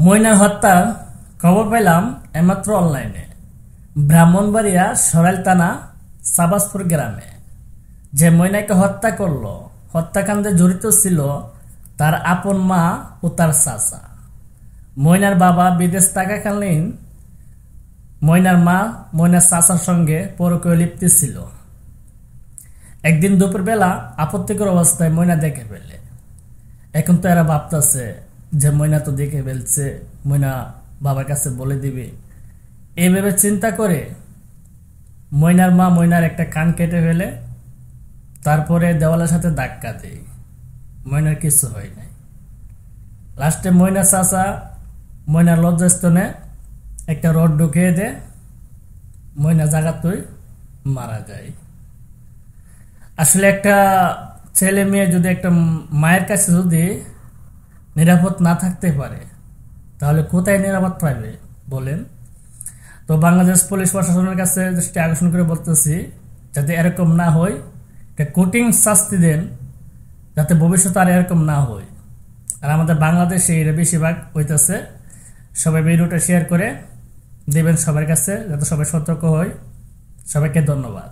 ময়নার হত্যার খবর পেলাম এইমাত্র অনলাইনে। ব্রাহ্মণবাড়িয়া সরাইল থানা সাবাসপুর গ্রামে যে ময়নাকে হত্যা করলো, হত্যাকাণ্ডে জড়িত ছিল তার আপন মা ও তার চাচা। ময়নার বাবা বিদেশ থাকাকালীন ময়নার মা ময়নার চাচার সঙ্গে পরকীয় লিপ্ত ছিল। একদিন দুপুরবেলা আপত্তিকর অবস্থায় ময়না দেখে ফেলে। এখন তো এরা ভাবতেছে যে ময়না তো দেখে ফেলছে, ময়না বাবার কাছে বলে দিবে। এইভাবে চিন্তা করে ময়নার মা ময়নার একটা কান কেটে ফেলে, তারপরে দেওয়ালের সাথে ধাক্কা দেয়। ময়নার কিছু হয় নাই। লাস্টে ময়নার চাচা ময়নার লজ্জাস্থানে একটা রড ঢুকিয়ে দেয়, ময়না জায়গাতেই মারা যায়। আসলে একটা ছেলে মেয়ে যদি একটা মায়ের কাছে যদি নিরাপদ না থাকতে পারে, তাহলে কোথায় নিরাপদ পাবে বলেন? তো বাংলাদেশ পুলিশ প্রশাসনের কাছে দৃষ্টি আকর্ষণ করে বলতেছি, যাতে এরকম না হয়, একটা কঠিন শাস্তি দেন, যাতে ভবিষ্যতে আর এরকম না হয়। আর আমাদের বাংলাদেশে এটা বেশিরভাগ হইতেছে। সবাই ভিডিওটা শেয়ার করে দেবেন সবার কাছে, যাতে সবাই সতর্ক হয়। সবাইকে ধন্যবাদ।